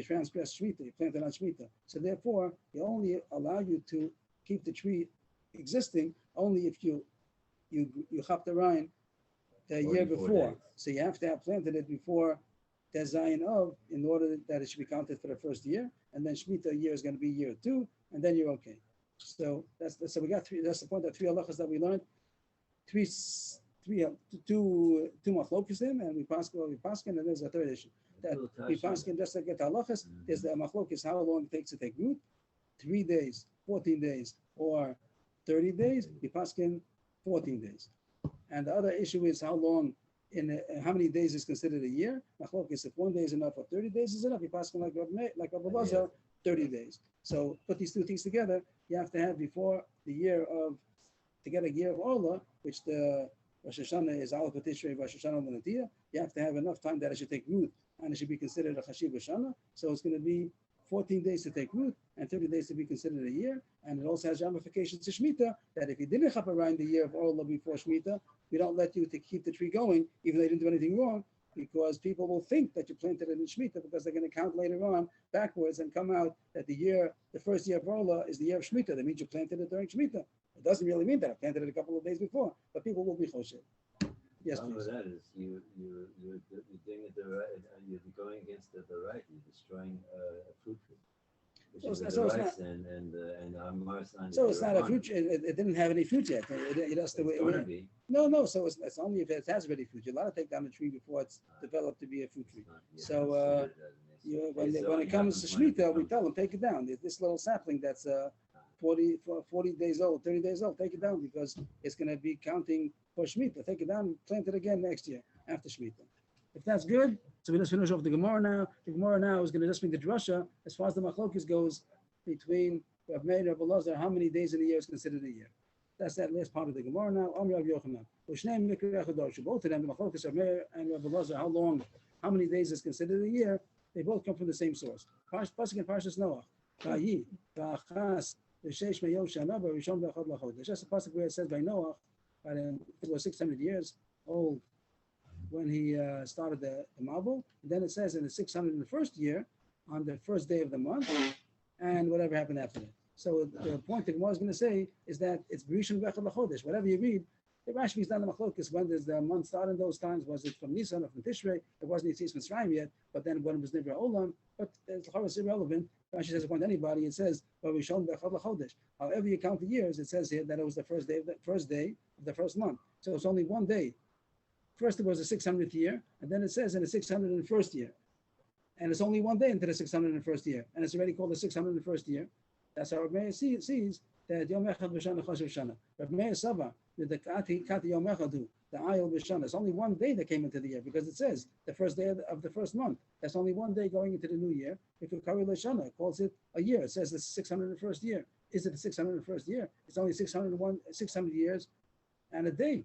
transgressed Shemitah, you planted on Shemitah. So therefore, they only allow you to keep the tree existing only if you chop the rind the year before. Days. So you have to have planted it before Tez Zayin of in order that it should be counted for the first year, and then Shemitah year is going to be year 2, and then you're okay. So so we got 3. That's the point of 3 halachas that we learned. Two machlokes in, and we paskin, and there's a third issue that we paskin just to get halachas. Is the machlokes how long it takes to take root? 3 days, 14 days, or 30 days. We paskin 14 days. And the other issue is how long how many days is considered a year. Machlokes if 1 day is enough or 30 days is enough. We paskin like Rabbi Lazar, 30 days. So put these 2 things together. You have to have before the year of to get a year of Orla, which the Rosh Hashanah is Aleph Tishrei, Rosh Hashanah L'Natiyah. You have to have enough time that it should take root, and it should be considered a Chashiv Shana. So it's going to be 14 days to take root and 30 days to be considered a year. And it also has ramifications to Shemitah, that if you didn't chop around the year of Orla before Shemitah, we don't let you to keep the tree going, even though you didn't do anything wrong, because people will think that you planted it in Shemitah, because they're going to count later on backwards and come out that the first year of Orla is the year of Shemitah. That means you planted it during Shemitah. It doesn't really mean that I planted it a couple of days before, but people will be choshev. Yes, Some please. of that is you're doing it the right. You're going against the right. You're destroying a fruit tree. Which is So the it's rights and Amar signed. So it's not a fruit. It didn't have any fruit yet. It has to It's wait. going to be. No. So it's only if it has already fruit. You're allowed to take down the tree before it's developed to be a fruit tree. So when it comes to Shemitah, we tell them take it down. This little sapling that's 40 days old, 30 days old, take it down because it's going to be counting for Shemitah. Take it down and plant it again next year after Shemitah. If that's good, so we just finish off the Gemara now. The Gemara now is going to just be the drasha as far as the machlokes goes between Rav Meir and Rav Elazar, how many days in a year is considered a year. That's that last part of the Gemara now. Amr Rav Yochanan. Both of them, the machlokes Rav Meir and Rav Elazar, how many days is considered a year, they both come from the same source. Pasuk in Parshas Noach. Vayi, v'achas, v'sheish me'yom shana, v'rishon v'echad l'chod. There's just a pasuk where it says by Noach, it was 600 years old when he started the Mabul. Then it says in the 601st year, on the first day of the month, and whatever happened after that. So the point the Gemara is going to say is that it's Rishon V'echad L'Chodesh. Whatever you read, the Rashi is not the machlokes. When does the month start in those times? Was it from Nisan or from Tishrei? It wasn't Yitzis Mitzrayim yet, but then when it was Nivra Olam, but it's irrelevant. Rashi says upon anybody, it says Rishon V'echad L'Chodesh. However you count the years, it says here that it was the first day of the first month. So it's only one day. First it was the 600th year, and then it says in the 601st year. And it's only one day into the 601st year, and it's already called the 601st year. That's how Rav Meir sees that Yom Echad B'Shana Chashav Shana. Rav Meir Sava, with the Kati Yom Echadu, the Ayel B'Shana. It's only one day that came into the year because it says the first day of the first month. That's only one day going into the new year. If you carry Lashana, it calls it a year. It says the 601st year. Is it the 601st year? It's only 600 years and a day,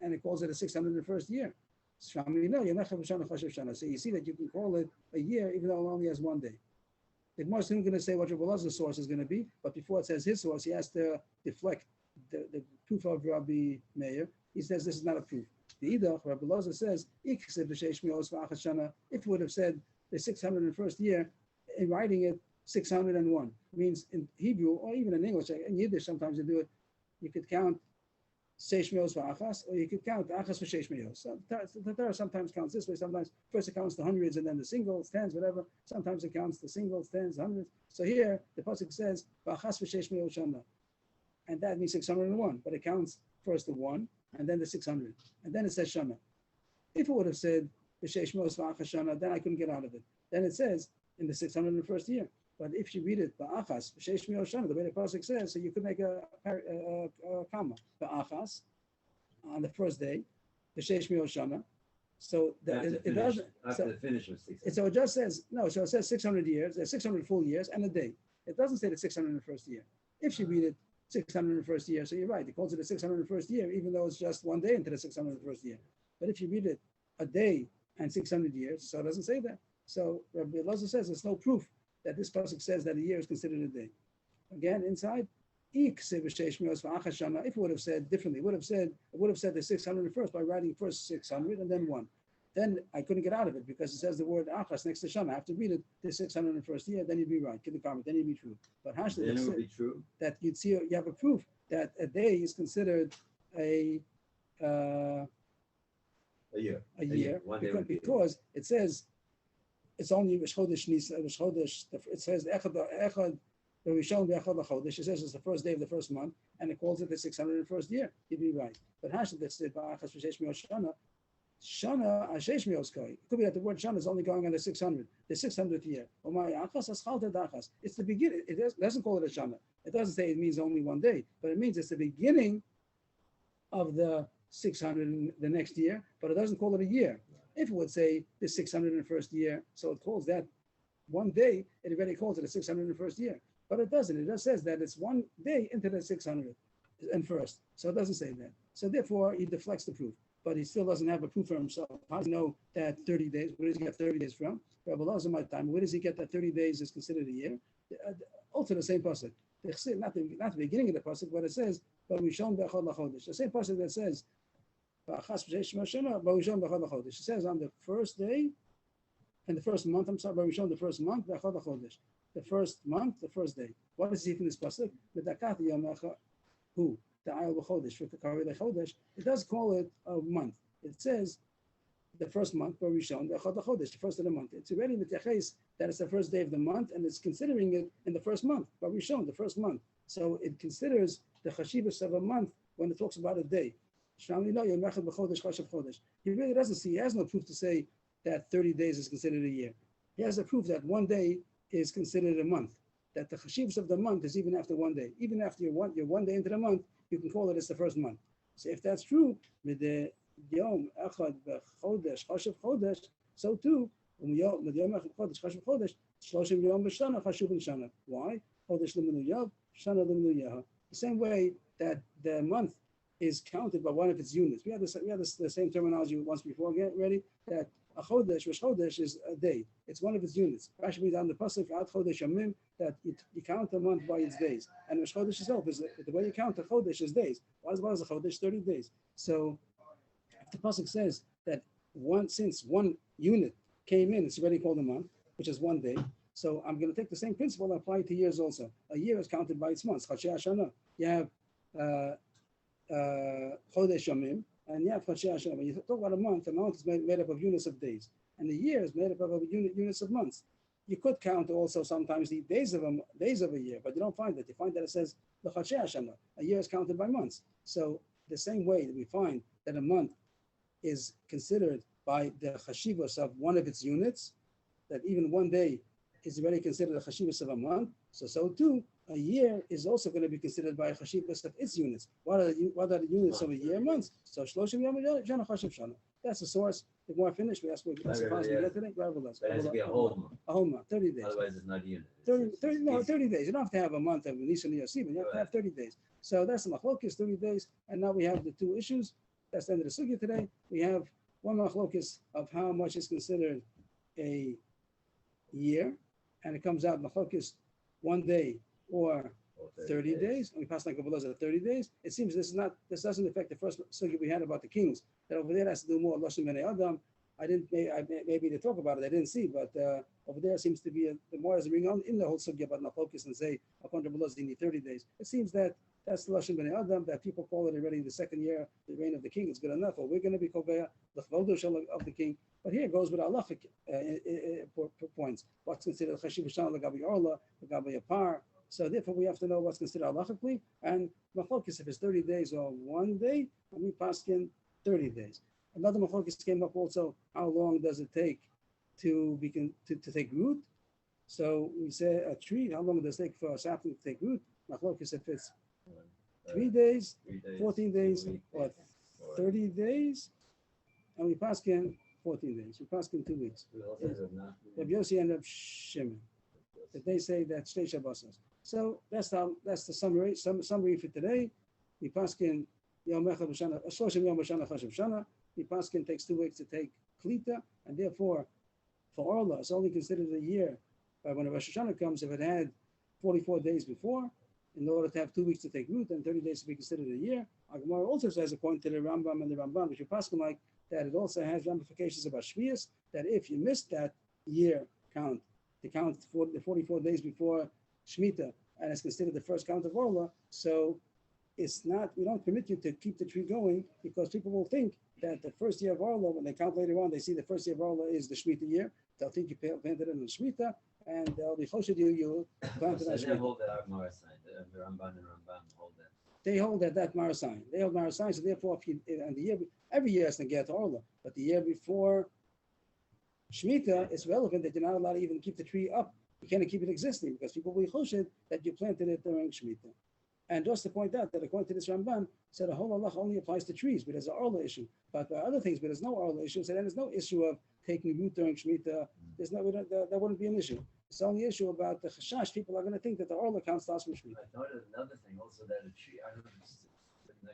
and it calls it a 601st year. So you see that you can call it a year even though it only has one day. The Gemara is going to say what Rabbi Elazar's source is going to be, but before it says his source, he has to deflect the proof of Rabbi Meir. He says this is not a proof. The Idach, Rabbi Elazar says, if it would have said the 601st year, in writing it 601, means in Hebrew or even in English, in Yiddish sometimes you do it, you could count Seish Meos v'achas, or you could count Achas v'Sheish Meos. So the Torah sometimes counts this way. Sometimes first it counts the hundreds and then the singles, tens, whatever. Sometimes it counts the singles, tens, hundreds. So here the pasuk says V'achas v'Sheish Meos shana, and that means 601. But it counts first the one and then the 600, and then it says shana. If it would have said v'Sheish Meos v'achas shana, then I couldn't get out of it. Then it says in the 601st year. But if you read it ba'achas v'sheish miyot shana, the way the pasuk says, so you could make a comma ba'achas on the first day, v'sheish miyot shana. So it doesn't. After the finish of 600. So it just says no. So it says 600 years. There's 600 full years and a day. It doesn't say the 601st year. If you read it 601st year, so you're right. It calls it the 601st year, even though it's just one day into the 601st year. But if you read it a day and 600 years, so it doesn't say that. So Rabbi Elazar says there's no proof that this pasuk says that a year is considered a day. Again, inside, if it would have said differently, it would have said the 601st by writing first 600 and then 1. Then I couldn't get out of it because it says the word achas next to shana. I have to read it the 601st year, then you'd be right. Get the comment, then you'd be true. But Hashda then it would be true. That you'd see, you have a proof that a day is considered a year. Because it says it's only Rosh Chodesh Nisan, Rosh Chodesh. It says Echad Rishon V'Echad LaChodesh. It says it's the first day of the first month, and it calls it the 601st year. You'd be right. But Hashad that said Ba'achas V'Sheish Miyot Shana, Shana Asheish Miyot Koi. It could be that the word Shana is only going on the 600th year. It's the beginning. It doesn't call it a Shana. It doesn't say it means only one day, but it means it's the beginning of the 600 in the next year, but it doesn't call it a year. If it would say the 601st year, so it calls that one day, it already calls it the 601st year. But it doesn't. It just says that it's one day into the 600 and first. So it doesn't say that. So therefore, he deflects the proof. But he still doesn't have a proof for himself. How does he know that 30 days? Where does he get 30 days from? Rabbi Elazar my time. Where does he get that 30 days is considered a year? Also the same pasuk. Not the beginning of the pasuk, but it says, the same pasuk that says, it says on the first day, in the first month, the first month, the first month, the first day. What is he from this pasuk? It does call it a month. It says the first month, the first of the month. It's already mityaches that it's the first day of the month, and it's considering it in the first month, the first month. So it considers the chashivas of a month when it talks about a day. He really doesn't see, he has no proof to say that 30 days is considered a year. He has a proof that one day is considered a month, that the chashivas of the month is even after one day. Even after you're one day into the month, you can call it as the first month. So if that's true, with the Yom Echad Chodesh Chashav Chodesh, so too, Yom Echad Chodesh Chashav Chodesh, Shloshim Yom B'Shana Chashuv B'Shana. Why? Chodesh L'Minu Yav, Shana L'Minu Yaha. The same way that the month is counted by one of its units. We had the same terminology once before. Get ready that a chodesh, Rosh Chodesh is a day. It's one of its units. Rashi reads on the pasuk Ad Chodesh Yamim that you count a month by its days, and Rosh Chodesh itself is the way you count a chodesh is days. What is a chodesh? 30 days. So if the pasuk says that since one unit came in, it's already called a month. which is 1 day. So I'm going to take the same principle and apply it to years also. A year is counted by its months. Chadshei Hashana. You have Chodesh Yomim, and you have Chadshei Hashana. When you talk about a month is made up of units of days, and the year is made up of units of months. You could count also sometimes the days of a year, but you don't find that. You find that it says the Chadshei Hashana. A year is counted by months. So the same way that we find that a month is considered by the chashivas of one of its units, that even 1 day is already considered a chashivas of a month. So too, a year is also going to be considered by a chashivas of its units. What are the units of a year? Months. So shloshim yom shana chashiv shana. That's the source. The more finished, we ask what we get today. That has to be a whole month. A whole month, 30 days. Otherwise, it's not a unit. 30 days. You don't have to have a month of Nisan or Yosef, but you have to have 30 days. So that's the machlokes, 30 days. And now we have the two issues. That's the end of the sugya today. We have one machlokes of how much is considered a year, and it comes out machlokes 1 day or 30 days. And we pass like Kabbalah at 30 days. It seems this doesn't affect the first sugya we had about the kings. That over there has to do more Lashon Bnei Adam. Maybe they talk about it. I didn't see, but over there seems to be the more as bring on in the whole sugya about machlokes and say upon the Kabbalah you need 30 days. It seems that that's the Lashon Bnei Adam, that people call it already the second year, the reign of the king is good enough, or we're going to be koveya the chavodo of the king. But here it goes with halachic points. What's considered chashiv shana l'gabi orla, l'gabi apar. So therefore we have to know what's considered halachically, and machlokes if it's 30 days or 1 day, and we paskin 30 days. Another machlokes came up also. How long does it take to take root? So we say a tree. How long does it take for a sapling to take root? Machlokes if it's 3 days, 14 days, or 30 days, and we paskin 14 days. We paskin 2 weeks. Rabbi Yossi and Rabbi Shimon. That they say that's Shtei Shabbos. So that's the summary for today. We paskin Yom Echad B'Shana, Shloshim Yom B'Shana Chashav Shana. The paskin takes 2 weeks to take klita, and therefore, for Orla, it's only considered a year. When a Rosh Hashanah comes, if it had 44 days before, in order to have 2 weeks to take root, and 30 days to be considered a year. Our Gemara also says, according to the Rambam and the Ramban, which you paskin like, that it also has ramifications about Shvius, that if you missed that year count, to count for the 44 days before Shemitah, and it's considered the first count of Orla, so it's not, we don't permit you to keep the tree going, because people will think that the first year of Orla, when they count later on, they see the first year of Orla is the Shemitah year. They'll think you planted it in the Shemitah, and they'll be choshed you planted on They Shemitah. hold that Gemara sign. The Ramban and Ramban hold that. They hold that Marasign. They hold Marasign, so therefore, and the year, every year has to get Orla, but the year before Shemitah, it's relevant that you're not allowed to even keep the tree up. You can't keep it existing, because people will be choshed that you planted it during Shemitah. And just to point out that according to this Ramban, said the whole Allah only applies to trees, but there's an Orla issue. But by other things, but there's no Orla issue, so then there's no issue of taking root during Shemitah. That wouldn't be an issue. It's only issue about the chashash. People are going to think that the Orla counts last from Shemitah. I thought of another thing also, that a tree, I don't know if it's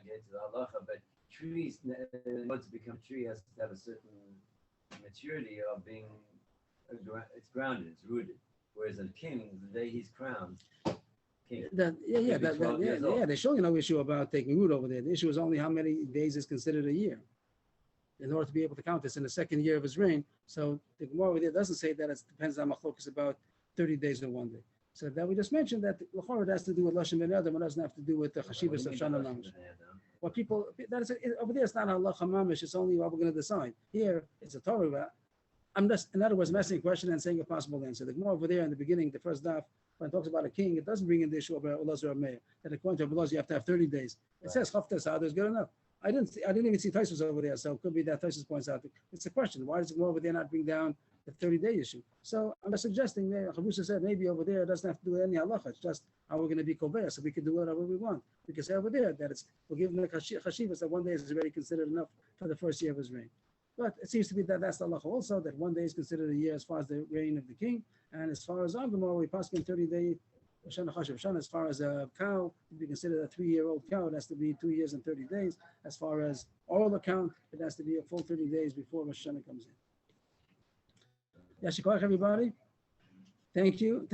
get to the halacha, but trees, in order to become a tree, has to have a certain maturity of being, it's grounded, it's rooted. Whereas a king, the day he's crowned, king. There's surely no issue about taking root over there. The issue is only how many days is considered a year, in order to be able to count this in the second year of his reign. So the Gemara over there doesn't say that it depends on machlokes about 30 days or 1 day. So that we just mentioned that l'chorah has to do with Lashon Bnei Adam, it doesn't have to do with the chashivas of Shana Mamish. What people, over there it's not halacha mamish, it's only what we're going to decide. Here, it's a Torah. I'm just, in other words, I'm asking a question and saying a possible answer. The Gemara over there in the beginning, the first daf, when it talks about a king, it doesn't bring in the issue of Elazar or Meir. That according to Elazar, you have to have 30 days. It says Chaftas Hadar is good enough. I didn't even see Taisus over there, so it could be that Taisus points out. It's a question. Why does the Gemara over there not bring down the 30-day issue? So I'm just suggesting there, Chavrusa said maybe over there it doesn't have to do with any halacha. It's just how we're going to be koveya, so we can do whatever we want. We can say over there that we're giving the chashivas that 1 day is already considered enough for the first year of his reign. But it seems to be that that's the halacha also, that 1 day is considered a year as far as the reign of the king. And as far as our Gemara, we pass in 30-day as far as a cow, if you consider a 3-year-old cow, it has to be 2 years and 30 days. As far as oral account, it has to be a full 30 days before Rosh Hashanah comes in. Yashikach, everybody. Thank you.